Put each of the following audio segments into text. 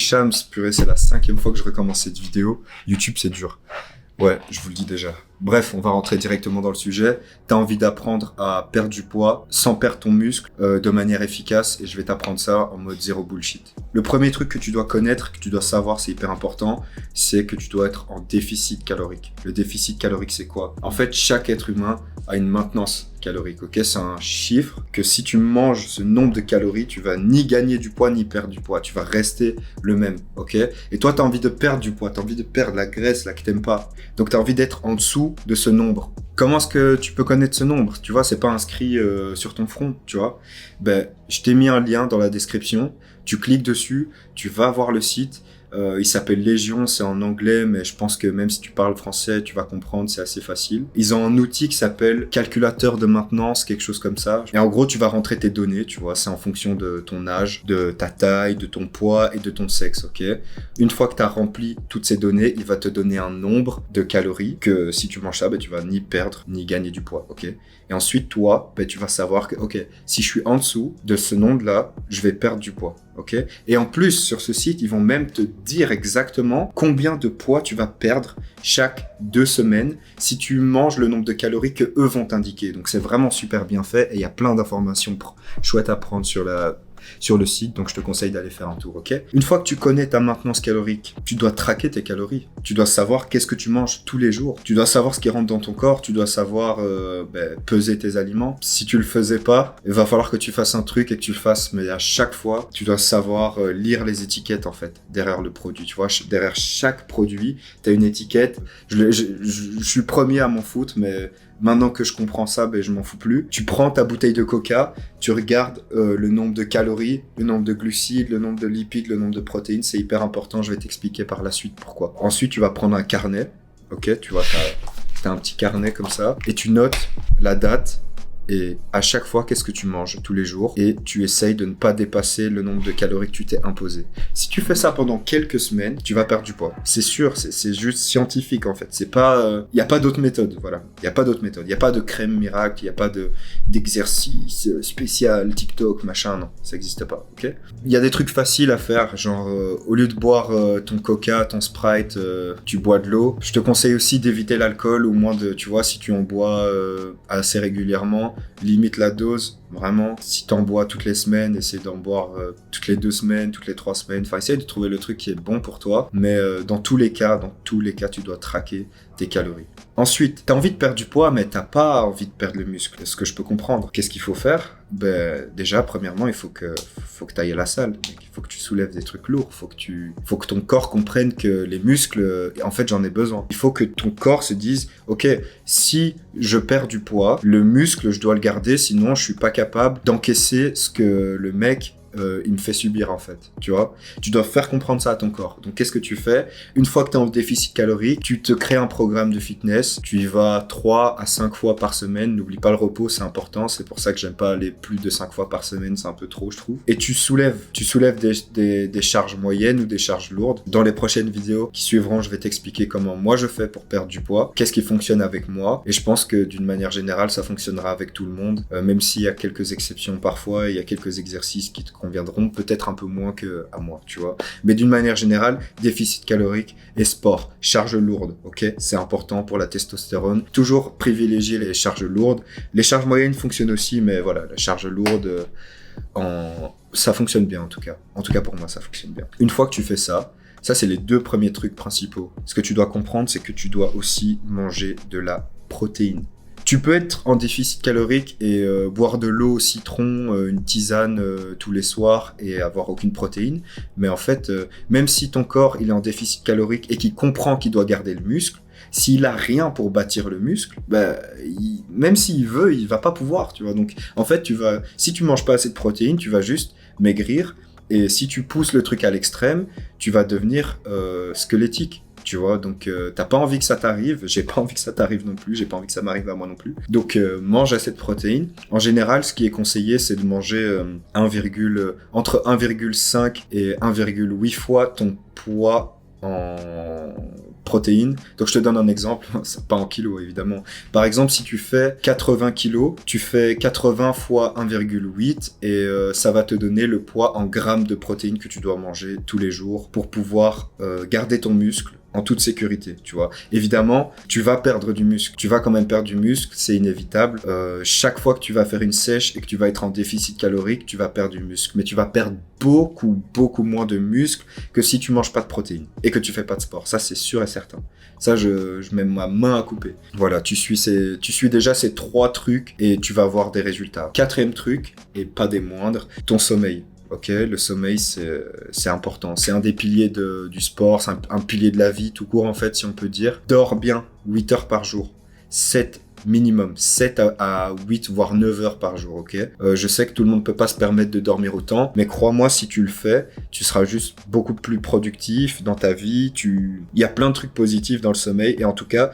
Shams, purée, c'est la 5e fois que je recommence cette vidéo. YouTube, c'est dur. Ouais, je vous le dis déjà. Bref, on va rentrer directement dans le sujet. T'as envie d'apprendre à perdre du poids sans perdre ton muscle de manière efficace et je vais t'apprendre ça en mode zéro bullshit. Le premier truc que tu dois connaître, que tu dois savoir, c'est hyper important, c'est que tu dois être en déficit calorique. Le déficit calorique, c'est quoi? En fait, chaque être humain a une maintenance calorique, ok? C'est un chiffre que si tu manges ce nombre de calories, tu vas ni gagner du poids ni perdre du poids. Tu vas rester le même, ok? Et toi, t'as envie de perdre du poids, t'as envie de perdre la graisse là que t'aimes pas. Donc, t'as envie d'être en dessous de ce nombre. Comment est-ce que tu peux connaître ce nombre? Tu vois, c'est pas inscrit sur ton front, tu vois. Ben, je t'ai mis un lien dans la description. Tu cliques dessus, tu vas voir le site. Il s'appelle Légion, c'est en anglais, mais je pense que même si tu parles français, tu vas comprendre, c'est assez facile. Ils ont un outil qui s'appelle calculateur de maintenance, quelque chose comme ça. Et en gros, tu vas rentrer tes données, tu vois, c'est en fonction de ton âge, de ta taille, de ton poids et de ton sexe, ok? Une fois que tu as rempli toutes ces données, il va te donner un nombre de calories que si tu manges ça, ben, tu vas ni perdre ni gagner du poids, ok? Et ensuite, toi, ben, tu vas savoir que, ok, si je suis en dessous de ce nombre-là, je vais perdre du poids, ok? Et en plus, sur ce site, ils vont même te dire exactement combien de poids tu vas perdre chaque 2 semaines si tu manges le nombre de calories que eux vont t'indiquer. Donc, c'est vraiment super bien fait et il y a plein d'informations chouettes à prendre sur le site, donc je te conseille d'aller faire un tour, ok? Une fois que tu connais ta maintenance calorique, tu dois traquer tes calories. Tu dois savoir qu'est-ce que tu manges tous les jours. Tu dois savoir ce qui rentre dans ton corps. Tu dois savoir peser tes aliments. Si tu le faisais pas, il va falloir que tu fasses un truc et que tu le fasses, mais à chaque fois, tu dois savoir lire les étiquettes, en fait, derrière le produit. Tu vois, derrière chaque produit, tu as une étiquette. Je suis le premier à m'en foutre, mais maintenant que je comprends ça, ben, je m'en fous plus. Tu prends ta bouteille de coca, tu regardes le nombre de calories, le nombre de glucides, le nombre de lipides, le nombre de protéines. C'est hyper important, je vais t'expliquer par la suite pourquoi. Ensuite, tu vas prendre un carnet, ok? Tu vois, t'as un petit carnet comme ça, et tu notes la date, et à chaque fois, qu'est-ce que tu manges tous les jours, et tu essayes de ne pas dépasser le nombre de calories que tu t'es imposé. Si tu fais ça pendant quelques semaines, tu vas perdre du poids. C'est sûr, c'est juste scientifique en fait. C'est pas, y a pas d'autre méthode, voilà. Y a pas d'autre méthode. Y a pas de crème miracle, y a pas d'exercice spécial, TikTok, machin, non, ça existe pas, ok? Il y a des trucs faciles à faire, genre au lieu de boire ton Coca, ton Sprite, tu bois de l'eau. Je te conseille aussi d'éviter l'alcool, au moins tu vois, si tu en bois assez régulièrement, limite la dose, vraiment. Si t'en bois toutes les semaines, essaie d'en boire toutes les 2 semaines, toutes les 3 semaines. Enfin, essaie de trouver le truc qui est bon pour toi. Mais dans tous les cas, tu dois traquer tes calories. Ensuite, t'as envie de perdre du poids, mais t'as pas envie de perdre le muscle. Ce que je peux comprendre. Qu'est-ce qu'il faut faire? Ben, déjà, premièrement, il faut que t'ailles à la salle. Il faut que tu soulèves des trucs lourds. Faut que ton corps comprenne que les muscles, en fait, j'en ai besoin. Il faut que ton corps se dise, ok, si je perds du poids, le muscle, je dois le garder, sinon je suis pas capable d'encaisser ce que le mec il me fait subir en fait, tu vois. Tu dois faire comprendre ça à ton corps. Donc qu'est-ce que tu fais? Une fois que tu es en déficit calorique, tu te crées un programme de fitness, tu y vas 3 à 5 fois par semaine, n'oublie pas le repos, c'est important, c'est pour ça que j'aime pas aller plus de 5 fois par semaine, c'est un peu trop je trouve. Et tu soulèves des charges moyennes ou des charges lourdes. Dans les prochaines vidéos qui suivront, je vais t'expliquer comment moi je fais pour perdre du poids, qu'est-ce qui fonctionne avec moi, et je pense que d'une manière générale ça fonctionnera avec tout le monde, même s'il y a quelques exceptions parfois, il y a quelques exercices qui te conviendront peut-être un peu moins que à moi, tu vois. Mais d'une manière générale, déficit calorique et sport, charge lourde, ok? C'est important pour la testostérone. Toujours privilégier les charges lourdes. Les charges moyennes fonctionnent aussi, mais voilà, la charge lourde, ça fonctionne bien en tout cas. En tout cas pour moi, ça fonctionne bien. Une fois que tu fais ça, c'est les 2 premiers trucs principaux. Ce que tu dois comprendre, c'est que tu dois aussi manger de la protéine. Tu peux être en déficit calorique et boire de l'eau au citron, une tisane tous les soirs et avoir aucune protéine. Mais en fait, même si ton corps il est en déficit calorique et qu'il comprend qu'il doit garder le muscle, s'il a rien pour bâtir le muscle, même s'il veut, il va pas pouvoir, tu vois. Donc, en fait, si tu manges pas assez de protéines, tu vas juste maigrir. Et si tu pousses le truc à l'extrême, tu vas devenir squelettique. Tu vois, donc t'as pas envie que ça t'arrive, j'ai pas envie que ça t'arrive non plus, j'ai pas envie que ça m'arrive à moi non plus. Donc mange assez de protéines. En général, ce qui est conseillé, c'est de manger entre 1,5 et 1,8 fois ton poids en protéines. Donc je te donne un exemple, c'est pas en kilos évidemment. Par exemple, si tu fais 80 kilos, tu fais 80 fois 1,8 et ça va te donner le poids en grammes de protéines que tu dois manger tous les jours pour pouvoir garder ton muscle en toute sécurité, tu vois. Évidemment, tu vas perdre du muscle. Tu vas quand même perdre du muscle, c'est inévitable. Chaque fois que tu vas faire une sèche et que tu vas être en déficit calorique, tu vas perdre du muscle. Mais tu vas perdre beaucoup moins de muscle que si tu manges pas de protéines et que tu fais pas de sport. Ça, c'est sûr et certain. Ça, je mets ma main à couper. Voilà, tu suis déjà ces 3 trucs et tu vas avoir des résultats. 4e truc, et pas des moindres, ton sommeil. Ok, le sommeil, c'est important. C'est un des piliers du sport, c'est un pilier de la vie tout court, en fait, si on peut dire. Dors bien, 8 heures par jour. 7 minimum, 7 à 8, voire 9 heures par jour, ok. Je sais que tout le monde peut pas se permettre de dormir autant, mais crois-moi, si tu le fais, tu seras juste beaucoup plus productif dans ta vie. Il y a plein de trucs positifs dans le sommeil, et en tout cas,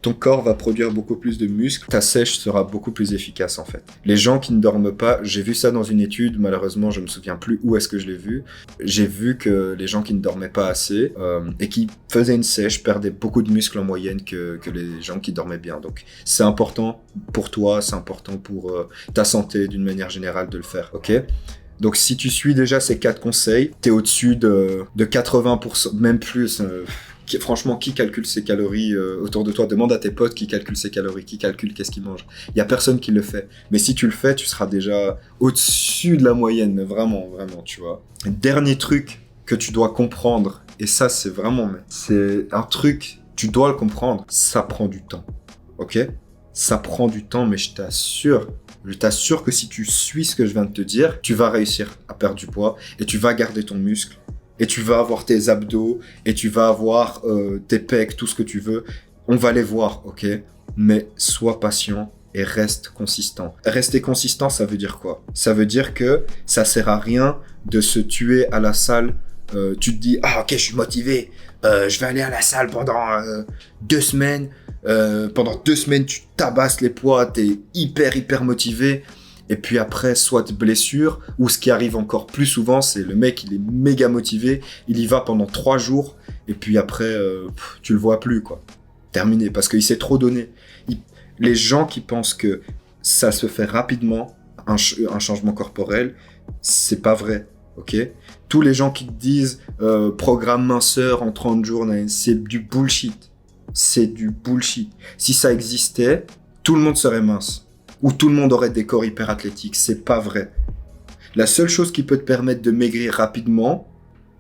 ton corps va produire beaucoup plus de muscles. Ta sèche sera beaucoup plus efficace, en fait. Les gens qui ne dorment pas, j'ai vu ça dans une étude, malheureusement, je me souviens plus où est-ce que je l'ai vu. J'ai vu que les gens qui ne dormaient pas assez, et qui faisaient une sèche perdaient beaucoup de muscles en moyenne que les gens qui dormaient bien. Donc, c'est important pour toi, c'est important pour ta santé d'une manière générale de le faire, ok? Donc si tu suis déjà ces 4 conseils, t'es au-dessus de 80%, même plus. Franchement, qui calcule ses calories autour de toi? Demande à tes potes qui calculent ses calories, qui calcule qu'est-ce qu'ils mangent. Il y a personne qui le fait. Mais si tu le fais, tu seras déjà au-dessus de la moyenne, mais vraiment, tu vois. Dernier truc que tu dois comprendre, et ça c'est un truc, tu dois le comprendre, ça prend du temps. Ok? Ça prend du temps, mais je t'assure que si tu suis ce que je viens de te dire, tu vas réussir à perdre du poids et tu vas garder ton muscle et tu vas avoir tes abdos et tu vas avoir tes pecs, tout ce que tu veux. On va les voir, ok? Mais sois patient et reste consistant. Rester consistant, ça veut dire quoi? Ça veut dire que ça sert à rien de se tuer à la salle. Tu te dis, ah ok, je suis motivé, je vais aller à la salle pendant 2 semaines. Pendant 2 semaines, tu tabasses les poids, t'es hyper motivé. Et puis après, soit blessure, ou ce qui arrive encore plus souvent, c'est le mec, il est méga motivé, il y va pendant 3 jours, et puis après, tu le vois plus, quoi. Terminé, parce qu'il s'est trop donné. Les gens qui pensent que ça se fait rapidement, un changement corporel, c'est pas vrai, ok? Tous les gens qui te disent programme minceur en 30 jours, c'est du bullshit. C'est du bullshit. Si ça existait, tout le monde serait mince. Ou tout le monde aurait des corps hyper athlétiques. C'est pas vrai. La seule chose qui peut te permettre de maigrir rapidement,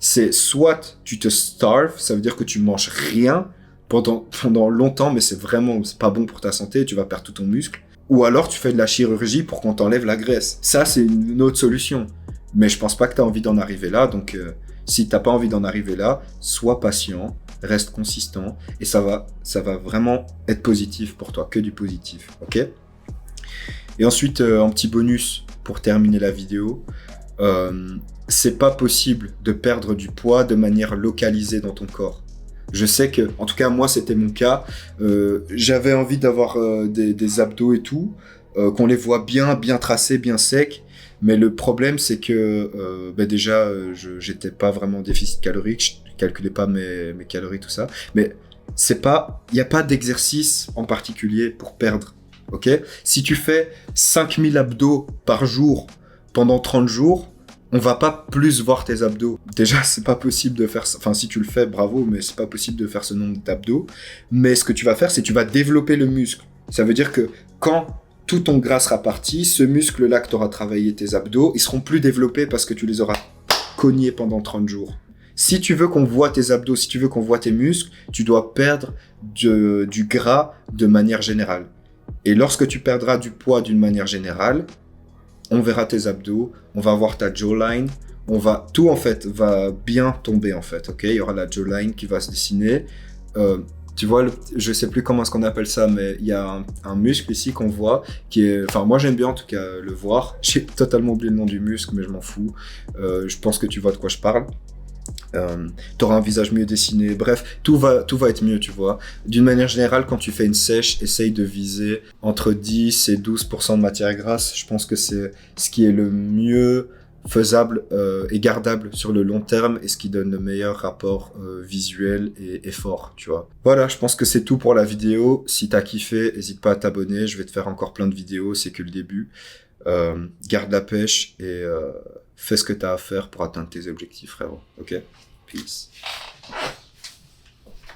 c'est soit tu te starves, ça veut dire que tu manges rien pendant longtemps, mais c'est pas bon pour ta santé, tu vas perdre tout ton muscle. Ou alors tu fais de la chirurgie pour qu'on t'enlève la graisse. Ça, c'est une autre solution. Mais je pense pas que tu as envie d'en arriver là, donc si t'as pas envie d'en arriver là, sois patient, reste consistant, et ça va vraiment être positif pour toi, que du positif, ok? Et ensuite, un petit bonus pour terminer la vidéo, c'est pas possible de perdre du poids de manière localisée dans ton corps. Je sais que, en tout cas moi c'était mon cas, j'avais envie d'avoir des abdos et tout, qu'on les voit bien tracés, bien secs. Mais le problème, c'est que déjà, j'étais pas vraiment en déficit calorique, je calculais pas mes calories, tout ça. Mais il n'y a pas d'exercice en particulier pour perdre, ok? Si tu fais 5000 abdos par jour pendant 30 jours, on va pas plus voir tes abdos. Déjà, c'est pas possible de faire ça. Enfin, si tu le fais, bravo, mais c'est pas possible de faire ce nombre d'abdos. Mais ce que tu vas faire, c'est que tu vas développer le muscle. Ça veut dire que quand tout ton gras sera parti, ce muscle-là que tu auras travaillé, tes abdos, ils seront plus développés parce que tu les auras cognés pendant 30 jours. Si tu veux qu'on voit tes abdos, si tu veux qu'on voit tes muscles, tu dois perdre du gras de manière générale. Et lorsque tu perdras du poids d'une manière générale, on verra tes abdos, on va voir ta jawline, tout en fait va bien tomber en fait, ok? Il y aura la jawline qui va se dessiner. Tu vois, je sais plus comment est-ce qu'on appelle ça, mais il y a un muscle ici qu'on voit, qui est, enfin moi j'aime bien en tout cas le voir. J'ai totalement oublié le nom du muscle, mais je m'en fous. Je pense que tu vois de quoi je parle. T'auras un visage mieux dessiné, bref, tout va être mieux, tu vois. D'une manière générale, quand tu fais une sèche, essaye de viser entre 10 et 12% de matière grasse. Je pense que c'est ce qui est le mieux faisable et gardable sur le long terme et ce qui donne le meilleur rapport visuel et effort, tu vois. Voilà, je pense que c'est tout pour la vidéo. Si t'as kiffé, n'hésite pas à t'abonner. Je vais te faire encore plein de vidéos, c'est que le début. Garde la pêche et fais ce que t'as à faire pour atteindre tes objectifs, frérot. Ok? Peace.